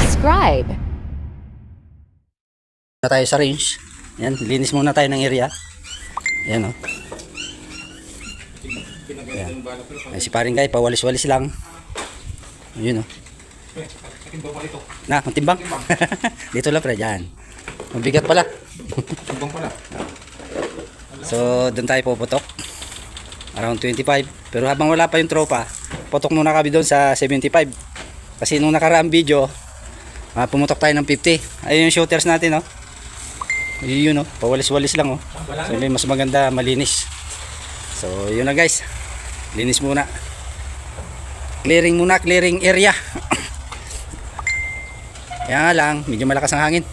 subscribe. Na tayo sa range. Yan, linis muna tayo ng area. Yan o. Yan. Ay, si paring guy, pawalis-walis lang. Yun o. Na, ang timbang. Dito lang pre, dyan. Mabigat pala. Timbang pala. So, doon tayo puputok. Around 25. Pero habang wala pa yung tropa, putok muna kami doon sa 75. Kasi nung nakaraang video, pumutok tayo ng 50. Ayun yung shooters natin, no? Yun, no? Pawalis-walis lang, oh. So, mas maganda, malinis. So, yun na guys. Linis muna. Clearing muna, clearing area. Kaya nga lang, medyo malakas ang hangin.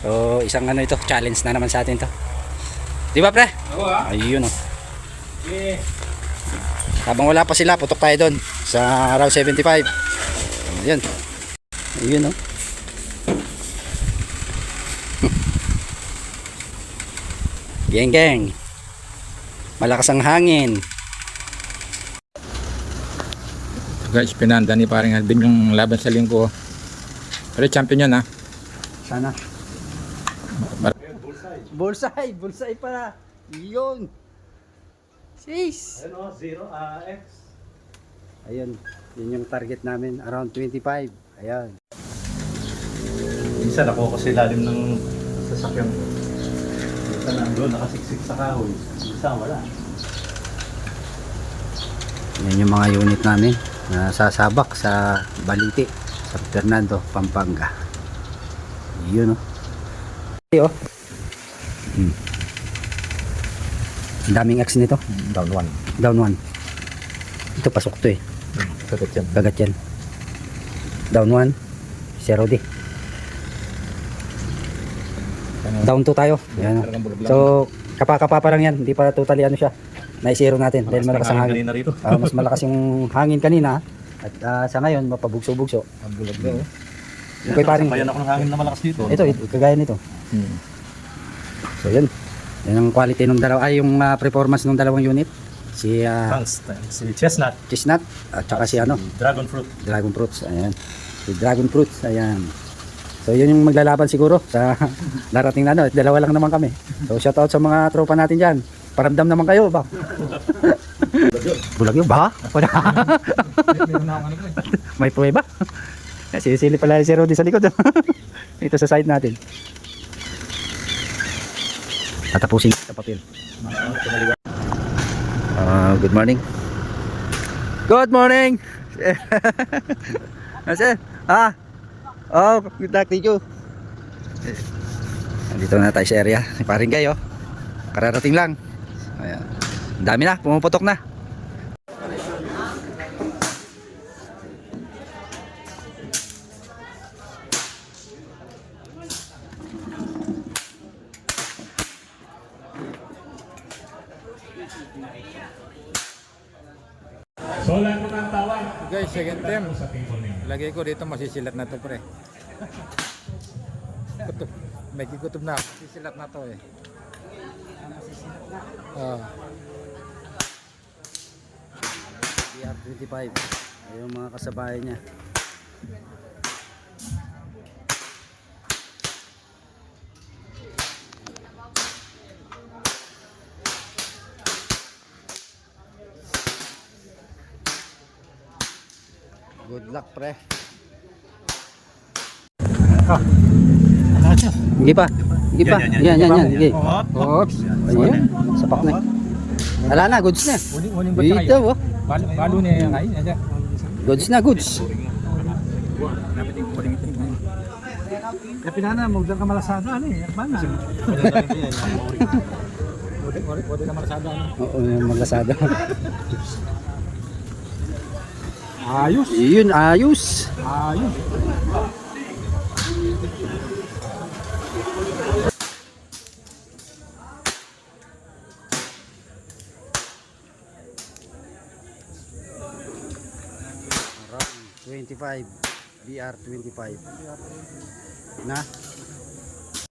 So, isang ano ito, challenge na naman sa atin to. Di ba, pre? Oo, ah. Ayun, oh. Yeah. Habang wala pa sila, putok tayo doon sa around 75. Ayun. Ayun, oh. Geng geng. Malakas ang hangin. Guys, pinanda ni paring Alvin yung laban sa linggo. Pero champion yan, ha? Sana. Bullseye. Bullseye pala. Yun. Jeez. Ano, 0 X. Ayun. Yun yung target namin. Around 25. Ayan. Minsan ako kasi lalim ng sasakyan ko. Minsan nandun, nakasiksik sa kahoy. Minsan wala. Yan yung mga unit namin na sasabak sa Balite, sa Fernando, Pampanga. Yun, oh. Okay, oh. Ang daming X nito. Down 1. Down 1. Ito pasok to eh. Kagat yan. Kagat yan. Down 1. 0 di. Down 2 tayo. Yan, oh. So, kapa-kapa pa lang yan. Hindi pa totally ano siya. Na-zero natin dahil malakas ang hangin. Rito. Mas malakas yung hangin kanina. At sa ngayon, mapabugso-bugso. Ang bulag na, oh. Yung kay paring, Sabayan ako ng hangin na malakas dito. ito, kagaya nito. So, yun. Yan ang quality ng dalawa. Ay, yung performance ng dalawang unit. Si Thanks. Si Chestnut. Chestnut at saka si ano, Dragon Fruit. Dragon Fruits. Ayan. Si Dragon Fruits. Ayan. So, yun yung maglalaban siguro sa darating na ano. Dalawa lang naman kami. So, shout out sa mga tropa natin dyan. Paramdam naman kayo ba? Bulag yun ba? May pruweba. Sisili pala si Rudy sa likod. Ito sa side natin. Tatapusin sa papel. Good morning. Good morning. Sir, oh, good luck to you. Nandito na tayo sa area. Paring kayo. Kararating lang. Ayan. Ang dami na, pumuputok na. Solan mo ng tawag. Guys, second time. Sa table ninyo. Lagay ko dito, masisilat na to, pre. Kutob. May kikutob na. Masisilat na to, eh. BR25. Ayun mga kasabayan niya. Good luck, pre. Hindi pa. Hindi pa. Yan. Sige. Oops. Ayun. Sapak na. Wala na, goods na. Dito, oh. Balo niya yung ay. Goods na, goods. Kapinana, magdang ka malasada, ano eh. Bana. Pwede ka malasada, ano. Oo, maglasada. Ayos. Yun, ayos. Ayos. Around 25. BR25. Na?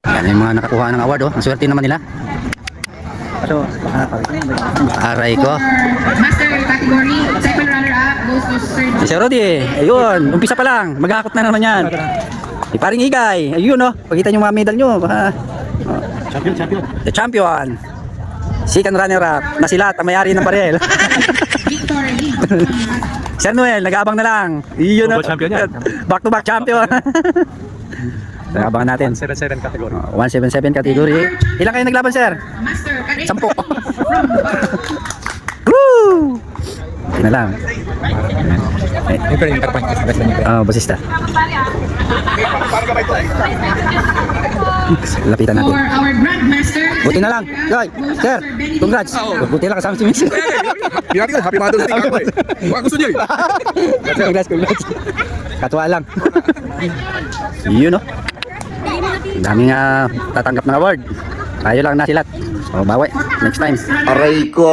Yan yung mga nakakuha ng award, oh. Ang swerte naman nila. So, aray ko. Master category, second runner-up goes to Sir Si Sir Rodi, ayun, umpisa pa lang, maghahakot na naman yan. Paring Igay. Ayun no. Pagkita niyo mga medal niyo. Champion. The champion. Second runner-up. Na sila, tamayari ng baril. Victor Lee. Sir Noel, nag-aabang na lang. Iyon na. Double champion yan. Back to back champion. Nag-aabangan natin. 177 category. 177 category. Ilan kayo naglaban, sir? Master Karim. 10. Woo! Ito na lang. Ito yung karpan. Basista. Lapitan natin. For our Grandmaster. Buti na lang. Yoy, sir, congrats. Buti lang kasama si Miss. Happy Mother's Day ako eh. Baka gusto niyo eh. Congrats. Katuwa lang. Yun no. Daming tatanggap ng award. Tayo lang nasilat. O, bawi. Next time. Aray ko.